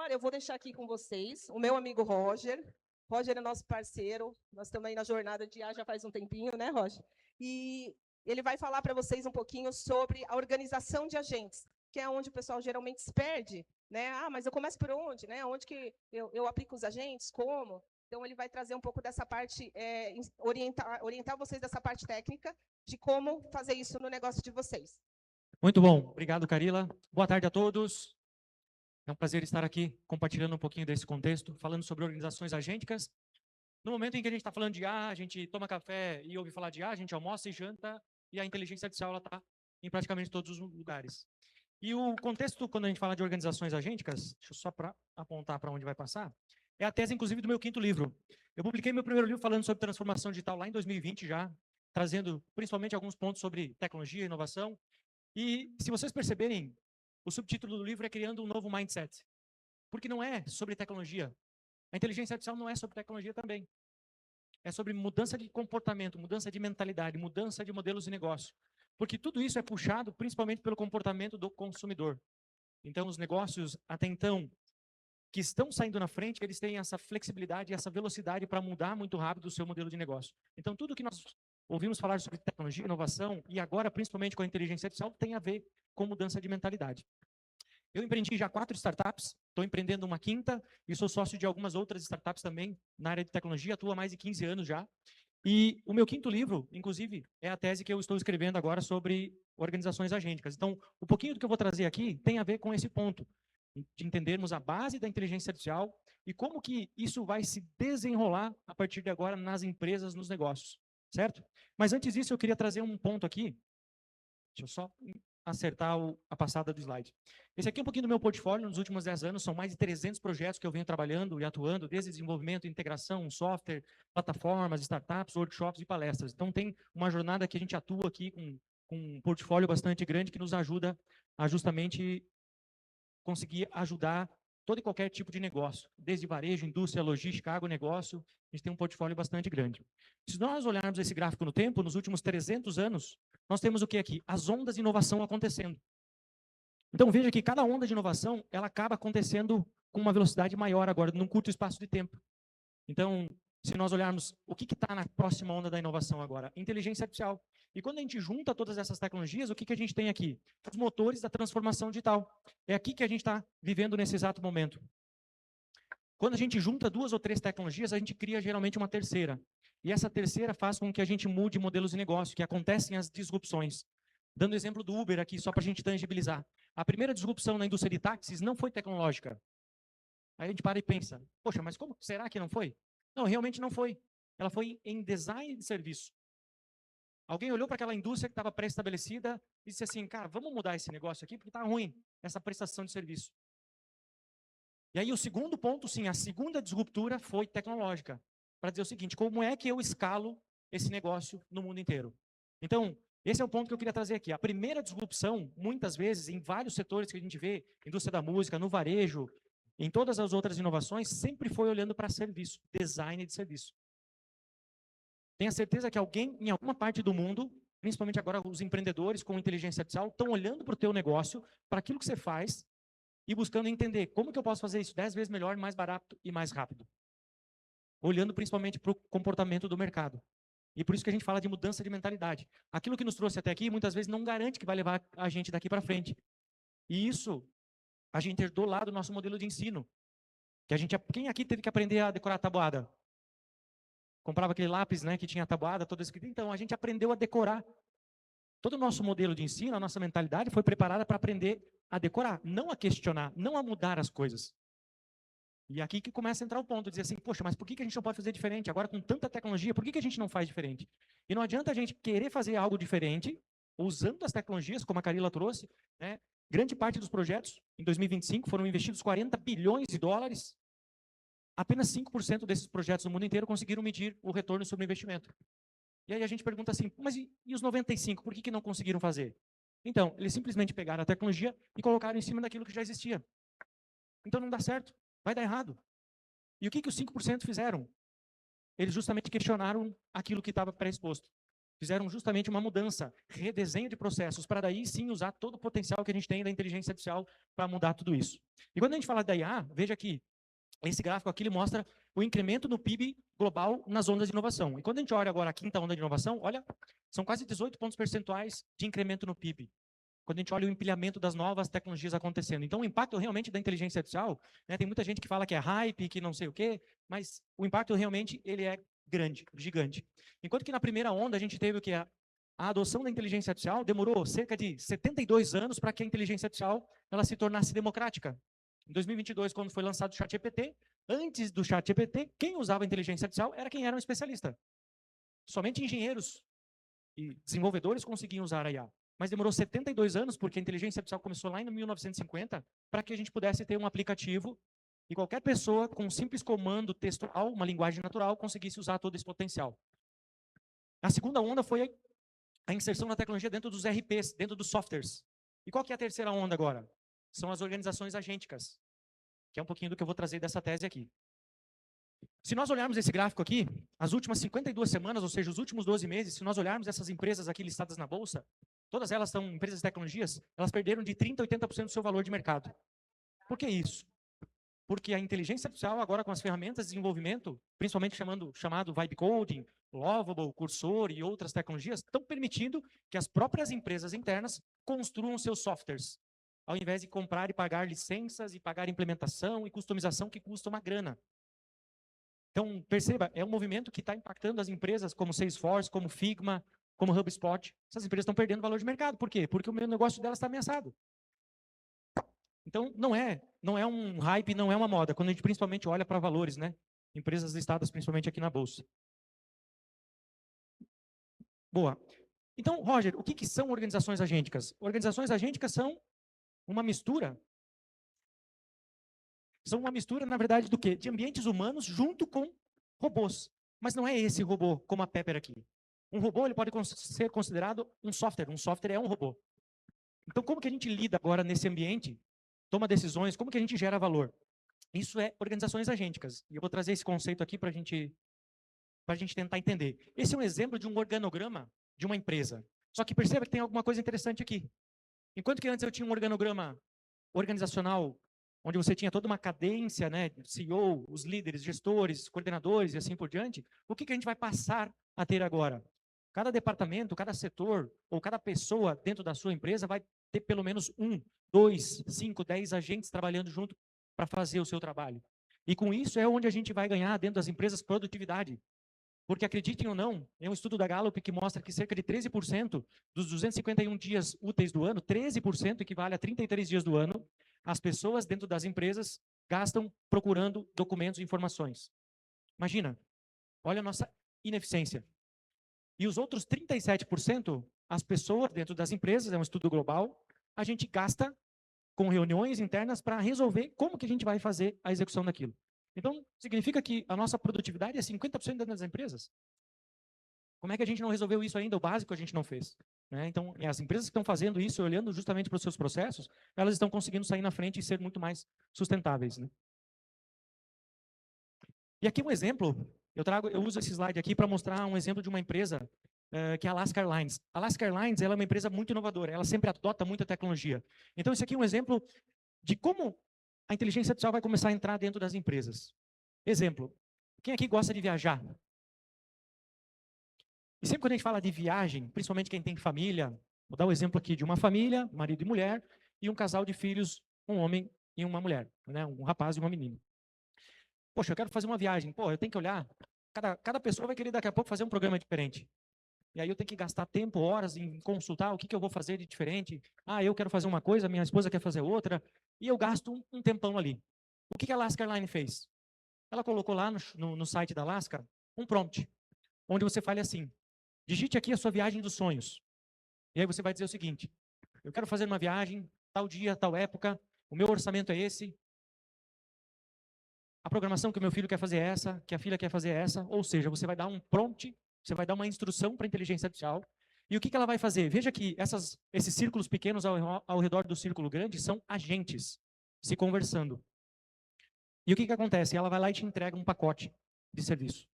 agora eu vou deixar aqui com vocês o meu amigo Roger. Roger é nosso parceiro, nós estamos aí na jornada de IA já faz um tempinho, né, Roger? E ele vai falar para vocês um pouquinho sobre a organização de agentes, que é onde o pessoal geralmente se perde, né? Ah, mas eu começo por onde, né? Onde que eu aplico os agentes, como? Então, ele vai trazer um pouco dessa parte, orientar vocês dessa parte técnica, de como fazer isso no negócio de vocês. Muito bom, obrigado, Carila. Boa tarde a todos. É um prazer estar aqui compartilhando um pouquinho desse contexto, falando sobre organizações agênticas. No momento em que a gente está falando de IA, a gente toma café e ouve falar de IA, a gente almoça e janta, e a inteligência artificial está em praticamente todos os lugares. E o contexto, quando a gente fala de organizações agênticas, deixa eu só apontar para onde vai passar, é a tese, inclusive, do meu 5º livro. Eu publiquei meu primeiro livro falando sobre transformação digital lá em 2020 já, trazendo principalmente alguns pontos sobre tecnologia e inovação. E, se vocês perceberem, o subtítulo do livro é Criando um Novo Mindset. Porque não é sobre tecnologia. A inteligência artificial não é sobre tecnologia também. É sobre mudança de comportamento, mudança de mentalidade, mudança de modelos de negócio. Porque tudo isso é puxado principalmente pelo comportamento do consumidor. Então, os negócios, até então, que estão saindo na frente, eles têm essa flexibilidade e essa velocidade para mudar muito rápido o seu modelo de negócio. Então, tudo que nós ouvimos falar sobre tecnologia, inovação, e agora, principalmente com a inteligência artificial, tem a ver com mudança de mentalidade. Eu empreendi já 4 startups, estou empreendendo uma 5ª, e sou sócio de algumas outras startups também, na área de tecnologia, atuo há mais de 15 anos já. E o meu 5º livro, inclusive, é a tese que eu estou escrevendo agora sobre organizações agênticas. Então, um pouquinho do que eu vou trazer aqui tem a ver com esse ponto, de entendermos a base da inteligência artificial e como que isso vai se desenrolar a partir de agora nas empresas, nos negócios, certo? Mas antes disso, eu queria trazer um ponto aqui. Deixa eu só acertar a passada do slide. Esse aqui é um pouquinho do meu portfólio. Nos últimos 10 anos, são mais de 300 projetos que eu venho trabalhando e atuando, desde desenvolvimento, integração, software, plataformas, startups, workshops e palestras. Então, tem uma jornada que a gente atua aqui com um portfólio bastante grande que nos ajuda a justamente conseguir ajudar todo e qualquer tipo de negócio, desde varejo, indústria, logística, agronegócio. A gente tem um portfólio bastante grande. Se nós olharmos esse gráfico no tempo, nos últimos 300 anos, nós temos o que aqui? As ondas de inovação acontecendo. Então, veja que cada onda de inovação, ela acaba acontecendo com uma velocidade maior agora, num curto espaço de tempo. Então, se nós olharmos o que está na próxima onda da inovação agora? Inteligência artificial. E quando a gente junta todas essas tecnologias, o que a gente tem aqui? Os motores da transformação digital. É aqui que a gente está vivendo nesse exato momento. Quando a gente junta 2 ou 3 tecnologias, a gente cria geralmente uma terceira. E essa terceira faz com que a gente mude modelos de negócio, que acontecem as disrupções. Dando o exemplo do Uber aqui, só para a gente tangibilizar. A primeira disrupção na indústria de táxis não foi tecnológica. Aí a gente para e pensa, poxa, mas como será que não foi? Não, realmente não foi. Ela foi em design de serviço. Alguém olhou para aquela indústria que estava pré-estabelecida e disse assim, cara, vamos mudar esse negócio aqui porque está ruim, essa prestação de serviço. E aí o segundo ponto, sim, a segunda disruptura foi tecnológica. Para dizer o seguinte, como é que eu escalo esse negócio no mundo inteiro? Então, esse é o ponto que eu queria trazer aqui. A primeira disrupção, muitas vezes, em vários setores que a gente vê, indústria da música, no varejo, em todas as outras inovações, sempre foi olhando para serviço, design de serviço. Tenha certeza que alguém, em alguma parte do mundo, principalmente agora os empreendedores com inteligência artificial, estão olhando para o teu negócio, para aquilo que você faz, e buscando entender como que eu posso fazer isso 10 vezes melhor, mais barato e mais rápido. Olhando principalmente para o comportamento do mercado. E por isso que a gente fala de mudança de mentalidade. Aquilo que nos trouxe até aqui, muitas vezes não garante que vai levar a gente daqui para frente. E isso a gente herdou lá do nosso modelo de ensino. Quem aqui teve que aprender a decorar a tabuada? Comprava aquele lápis, né, que tinha a tabuada toda escrita. Então, a gente aprendeu a decorar. Todo o nosso modelo de ensino, a nossa mentalidade foi preparada para aprender a decorar, não a questionar, não a mudar as coisas. E aqui que começa a entrar o ponto, dizer assim, poxa, mas por que a gente não pode fazer diferente? Agora, com tanta tecnologia, por que a gente não faz diferente? E não adianta a gente querer fazer algo diferente, usando as tecnologias, como a Carila trouxe, né? Grande parte dos projetos, em 2025, foram investidos 40 bilhões de dólares. Apenas 5% desses projetos no mundo inteiro conseguiram medir o retorno sobre o investimento. E aí a gente pergunta assim, mas e os 95%, por que não conseguiram fazer? Então, eles simplesmente pegaram a tecnologia e colocaram em cima daquilo que já existia. Então não dá certo, vai dar errado. E o que os 5% fizeram? Eles justamente questionaram aquilo que estava pré-exposto. fizeram justamente uma mudança, redesenho de processos, para daí sim usar todo o potencial que a gente tem da inteligência artificial para mudar tudo isso. E quando a gente fala da IA, veja que esse gráfico aqui ele mostra o incremento no PIB global nas ondas de inovação. E quando a gente olha agora a quinta onda de inovação, olha, são quase 18 pontos percentuais de incremento no PIB. Quando a gente olha o empilhamento das novas tecnologias acontecendo. Então, o impacto realmente da inteligência artificial, né, tem muita gente que fala que é hype, que não sei o quê, mas o impacto realmente ele é grande, gigante. Enquanto que na primeira onda a gente teve o que a adoção da inteligência artificial demorou cerca de 72 anos para que a inteligência artificial ela se tornasse democrática. Em 2022, quando foi lançado o ChatGPT, antes do ChatGPT, quem usava a inteligência artificial era quem era um especialista. Somente engenheiros e desenvolvedores conseguiam usar a IA. Mas demorou 72 anos, porque a inteligência artificial começou lá em 1950, para que a gente pudesse ter um aplicativo e qualquer pessoa, com um simples comando textual, uma linguagem natural, conseguisse usar todo esse potencial. A segunda onda foi a inserção da tecnologia dentro dos RPs, dentro dos softwares. E qual que é a terceira onda agora? São as organizações agênticas, que é um pouquinho do que eu vou trazer dessa tese aqui. Se nós olharmos esse gráfico aqui, as últimas 52 semanas, ou seja, os últimos 12 meses, se nós olharmos essas empresas aqui listadas na Bolsa, todas elas são empresas de tecnologias, elas perderam de 30% a 80% do seu valor de mercado. Por que isso? Porque a inteligência artificial, agora com as ferramentas de desenvolvimento, principalmente chamado Vibe Coding, Lovable, Cursor e outras tecnologias, estão permitindo que as próprias empresas internas construam seus softwares, ao invés de comprar e pagar licenças e pagar implementação e customização que custa uma grana. Então, perceba, é um movimento que está impactando as empresas como Salesforce, como Figma, como HubSpot. Essas empresas estão perdendo valor de mercado. Por quê? Porque o meu negócio delas está ameaçado. Então, não é um hype, não é uma moda, quando a gente principalmente olha para valores, né? Empresas listadas principalmente aqui na Bolsa. Boa. Então, Roger, o que são organizações agênticas? Organizações agênticas são uma mistura. São uma mistura, na verdade, do quê? De ambientes humanos junto com robôs. Mas não é esse robô, como a Pepper aqui. Um robô ele pode ser considerado um software. Um software é um robô. Então, como que a gente lida agora nesse ambiente? Toma decisões, como que a gente gera valor? Isso é organizações agênticas. E eu vou trazer esse conceito aqui para a gente tentar entender. Esse é um exemplo de um organograma de uma empresa. Só que perceba que tem alguma coisa interessante aqui. Enquanto que antes eu tinha um organograma organizacional, onde você tinha toda uma cadência, né, CEO, os líderes, gestores, coordenadores e assim por diante, o que a gente vai passar a ter agora? Cada departamento, cada setor ou cada pessoa dentro da sua empresa vai ter pelo menos 1, 2, 5, 10 agentes trabalhando junto para fazer o seu trabalho. E com isso é onde a gente vai ganhar dentro das empresas produtividade. Porque acreditem ou não, é um estudo da Gallup que mostra que cerca de 13% dos 251 dias úteis do ano, 13% equivale a 33 dias do ano, as pessoas dentro das empresas gastam procurando documentos e informações. Imagina, olha a nossa ineficiência. E os outros 37%, as pessoas dentro das empresas, é um estudo global, a gente gasta com reuniões internas para resolver como que a gente vai fazer a execução daquilo. Então, significa que a nossa produtividade é 50% dentro das empresas. Como é que a gente não resolveu isso ainda? O básico a gente não fez. Né? Então, as empresas que estão fazendo isso, olhando justamente para os seus processos, elas estão conseguindo sair na frente e ser muito mais sustentáveis. Né? E aqui um exemplo, eu uso esse slide aqui para mostrar um exemplo de uma empresa que é a Alaska Airlines. A Alaska Airlines ela é uma empresa muito inovadora, ela sempre adota muita tecnologia. Então, esse aqui é um exemplo de como a inteligência artificial vai começar a entrar dentro das empresas. Exemplo, quem aqui gosta de viajar? E sempre quando a gente fala de viagem, principalmente quem tem família, vou dar um exemplo aqui de uma família, marido e mulher, e um casal de filhos, um homem e uma mulher, né? Um rapaz e uma menina. Poxa, eu quero fazer uma viagem. Pô, eu tenho que olhar. Cada pessoa vai querer daqui a pouco fazer um programa diferente. E aí eu tenho que gastar tempo, horas em consultar o que eu vou fazer de diferente. Ah, eu quero fazer uma coisa, minha esposa quer fazer outra. E eu gasto um tempão ali. O que a Alaska Airlines fez? Ela colocou lá no site da Alaska um prompt, onde você fala assim, digite aqui a sua viagem dos sonhos. E aí você vai dizer o seguinte, eu quero fazer uma viagem, tal dia, tal época, o meu orçamento é esse, a programação que o meu filho quer fazer é essa, que a filha quer fazer é essa, ou seja, você vai dar um prompt, você vai dar uma instrução para a inteligência artificial, e o que ela vai fazer? Veja que esses círculos pequenos ao redor do círculo grande são agentes se conversando. E o que acontece? Ela vai lá e te entrega um pacote de serviço.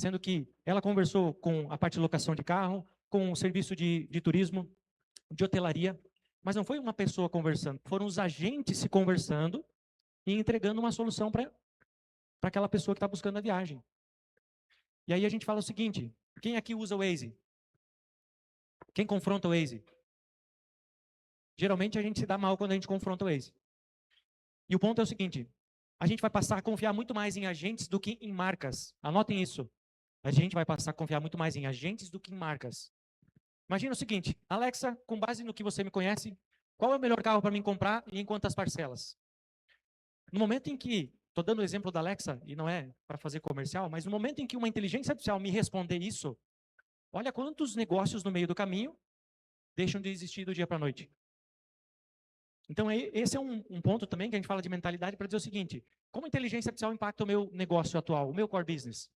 sendo que ela conversou com a parte de locação de carro, com o serviço de turismo, de hotelaria, mas não foi uma pessoa conversando, foram os agentes se conversando e entregando uma solução para aquela pessoa que está buscando a viagem. E aí a gente fala o seguinte, quem aqui usa o Waze? Quem confronta o Waze? Geralmente a gente se dá mal quando a gente confronta o Waze. E o ponto é o seguinte, a gente vai passar a confiar muito mais em agentes do que em marcas. Anotem isso. A gente vai passar a confiar muito mais em agentes do que em marcas. Imagina o seguinte, Alexa, com base no que você me conhece, qual é o melhor carro para mim comprar e em quantas parcelas? No momento em que, estou dando o exemplo da Alexa, e não é para fazer comercial, mas no momento em que uma inteligência artificial me responder isso, olha quantos negócios no meio do caminho deixam de existir do dia para a noite. Então, esse é um ponto também que a gente fala de mentalidade para dizer o seguinte, como a inteligência artificial impacta o meu negócio atual, o meu core business?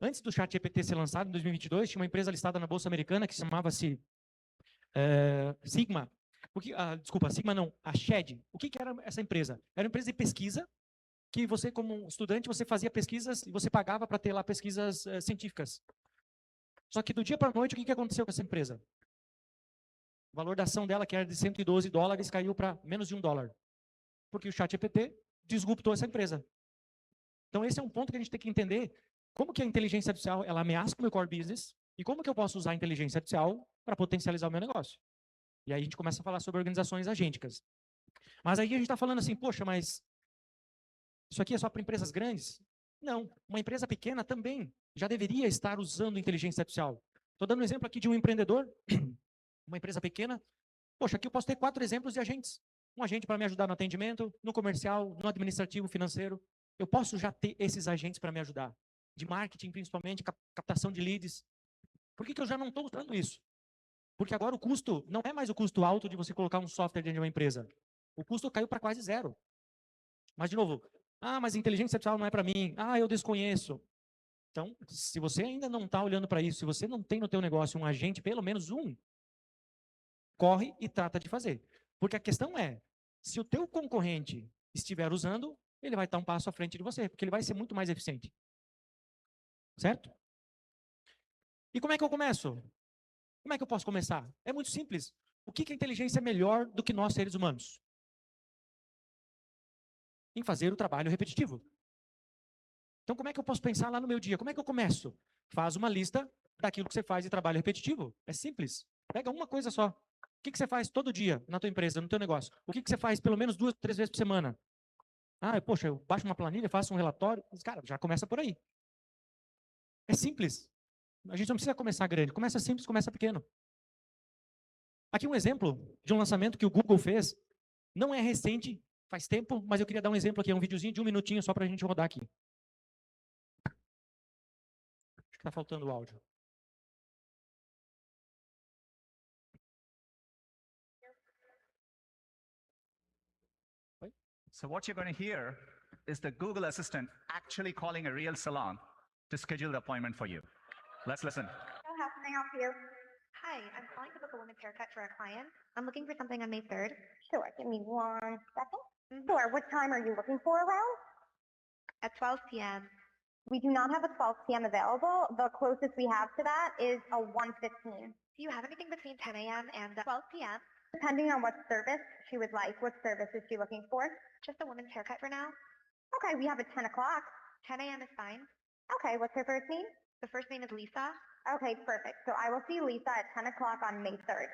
Antes do ChatGPT ser lançado, em 2022, tinha uma empresa listada na Bolsa Americana que chamava-se Sigma. Desculpa, Sigma não, a Shed. O que era essa empresa? Era uma empresa de pesquisa que você, como estudante, você fazia pesquisas e você pagava para ter lá pesquisas científicas. Só que do dia para a noite, o que aconteceu com essa empresa? O valor da ação dela, que era de $112, caiu para menos de $1. Porque o ChatGPT disruptou essa empresa. Então, esse é um ponto que a gente tem que entender como que a inteligência artificial ela ameaça o meu core business e como que eu posso usar a inteligência artificial para potencializar o meu negócio. E aí a gente começa a falar sobre organizações agênticas. Mas aí a gente está falando assim, poxa, mas isso aqui é só para empresas grandes? Não, uma empresa pequena também já deveria estar usando inteligência artificial. Estou dando um exemplo aqui de um empreendedor, uma empresa pequena. Poxa, aqui eu posso ter 4 exemplos de agentes. Um agente para me ajudar no atendimento, no comercial, no administrativo, financeiro. Eu posso já ter esses agentes para me ajudar. De marketing, principalmente, captação de leads. Por que eu já não estou usando isso? Porque agora o custo não é mais o custo alto de você colocar um software dentro de uma empresa. O custo caiu para quase zero. Mas, de novo, mas inteligência artificial não é para mim. Eu desconheço. Então, se você ainda não está olhando para isso, se você não tem no teu negócio um agente, pelo menos um, corre e trata de fazer. Porque a questão é, se o teu concorrente estiver usando, ele vai estar um passo à frente de você, porque ele vai ser muito mais eficiente. Certo? E como é que eu começo? Como é que eu posso começar? É muito simples. O que a inteligência é melhor do que nós, seres humanos? Em fazer o trabalho repetitivo. Então, como é que eu posso pensar lá no meu dia? Como é que eu começo? Faz uma lista daquilo que você faz de trabalho repetitivo. É simples. Pega uma coisa só. O que você faz todo dia na tua empresa, no teu negócio? O que você faz pelo menos 2, 3 vezes por semana? Poxa, eu baixo uma planilha, faço um relatório. Cara, já começa por aí. É simples. A gente não precisa começar grande. Começa simples, começa pequeno. Aqui um exemplo de um lançamento que o Google fez. Não é recente, faz tempo, mas eu queria dar um exemplo aqui. É um videozinho de 1 minutinho só para a gente rodar aqui. Acho que está faltando o áudio. So what you're going to hear is the Google Assistant actually calling a real salon to schedule the appointment for you. Let's listen. How can I help you? Hi, I'm calling to book a women's haircut for a client. I'm looking for something on May 3rd. Sure, give me 1 second. Sure, what time are you looking for around? At 12 p.m. We do not have a 12 p.m. available. The closest we have to that is a 1:15. Do you have anything between 10 a.m. and 12 p.m.? Depending on what service she would like. What service is she looking for? Just a woman's haircut for now. Okay, we have a 10 o'clock. 10 a.m. is fine. Okay, what's her first name? The first name is Lisa. Okay, perfect. So I will see Lisa at 10 o'clock on May 3rd.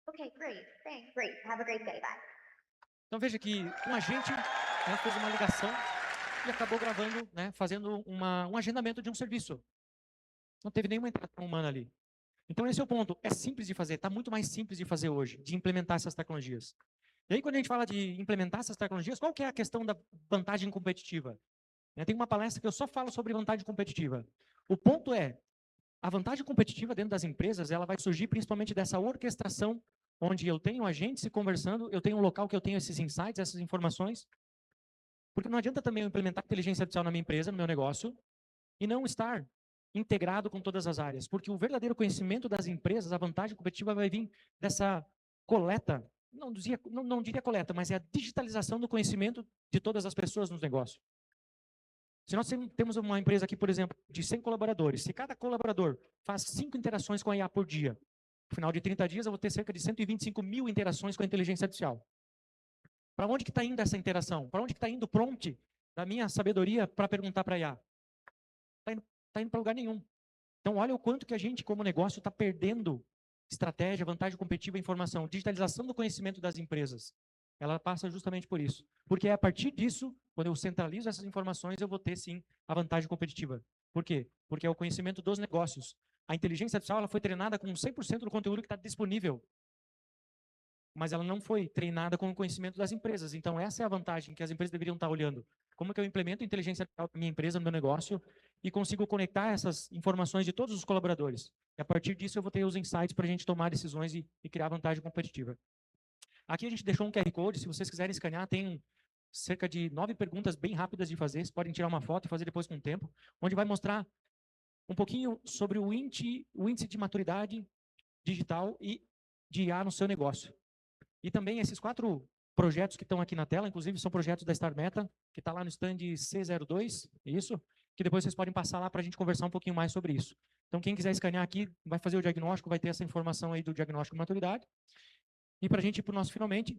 Okay, great. Thanks. Great. Have a great day. Bye. Então veja que um agente fez uma ligação e acabou gravando, fazendo um agendamento de um serviço. Não teve nenhuma interação humana ali. Então esse é o ponto. É simples de fazer, está muito mais simples de fazer hoje, de implementar essas tecnologias. E aí quando a gente fala de implementar essas tecnologias, qual que é a questão da vantagem competitiva? Tem uma palestra que eu só falo sobre vantagem competitiva. O ponto é, a vantagem competitiva dentro das empresas, ela vai surgir principalmente dessa orquestração, onde eu tenho agentes se conversando, eu tenho um local que eu tenho esses insights, essas informações. Porque não adianta também eu implementar inteligência artificial na minha empresa, no meu negócio, e não estar integrado com todas as áreas. Porque o verdadeiro conhecimento das empresas, a vantagem competitiva vai vir dessa coleta, não diria coleta, mas é a digitalização do conhecimento de todas as pessoas nos negócios. Se nós temos uma empresa aqui, por exemplo, de 100 colaboradores, se cada colaborador faz 5 interações com a IA por dia, no final de 30 dias eu vou ter cerca de 125 mil interações com a inteligência artificial. Para onde que está indo essa interação? Para onde que está indo o prompt da minha sabedoria para perguntar para a IA? Está indo para lugar nenhum. Então, olha o quanto que a gente, como negócio, está perdendo estratégia, vantagem competitiva e informação. Digitalização do conhecimento das empresas. Ela passa justamente por isso. Porque é a partir disso, quando eu centralizo essas informações, eu vou ter, sim, a vantagem competitiva. Por quê? Porque é o conhecimento dos negócios. A inteligência artificial ela foi treinada com 100% do conteúdo que está disponível. Mas ela não foi treinada com o conhecimento das empresas. Então, essa é a vantagem que as empresas deveriam estar olhando. Como que eu implemento inteligência artificial na minha empresa, no meu negócio, e consigo conectar essas informações de todos os colaboradores. E a partir disso, eu vou ter os insights para a gente tomar decisões e criar vantagem competitiva. Aqui a gente deixou um QR Code. Se vocês quiserem escanear, tem cerca de 9 perguntas bem rápidas de fazer. Vocês podem tirar uma foto e fazer depois com o tempo, onde vai mostrar um pouquinho sobre o índice de maturidade digital e de IA no seu negócio. E também esses 4 projetos que estão aqui na tela, inclusive são projetos da Star Meta, que está lá no stand C02, isso, que depois vocês podem passar lá para a gente conversar um pouquinho mais sobre isso. Então, quem quiser escanear aqui, vai fazer o diagnóstico, vai ter essa informação aí do diagnóstico de maturidade. E para a gente ir para o nosso finalmente,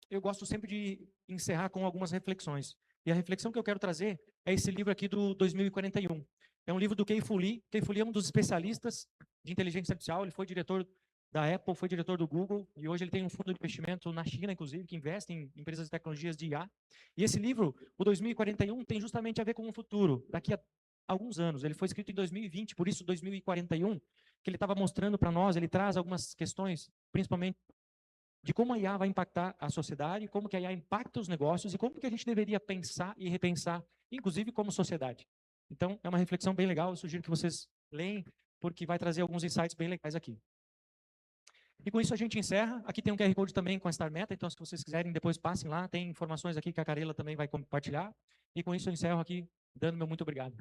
eu gosto sempre de encerrar com algumas reflexões. E a reflexão que eu quero trazer é esse livro aqui do 2041. É um livro do Kai-Fu Lee. Kai-Fu Lee é um dos especialistas de inteligência artificial. Ele foi diretor da Apple, foi diretor do Google, e hoje ele tem um fundo de investimento na China, inclusive, que investe em empresas de tecnologias de IA. E esse livro, o 2041, tem justamente a ver com o futuro, daqui a alguns anos. Ele foi escrito em 2020, por isso 2041, que ele estava mostrando para nós, ele traz algumas questões, principalmente de como a IA vai impactar a sociedade, como que a IA impacta os negócios e como que a gente deveria pensar e repensar, inclusive como sociedade. Então, é uma reflexão bem legal, eu sugiro que vocês leem, porque vai trazer alguns insights bem legais aqui. E com isso a gente encerra. Aqui tem um QR Code também com a Star Meta, então se vocês quiserem depois passem lá, tem informações aqui que a Carela também vai compartilhar. E com isso eu encerro aqui, dando meu muito obrigado.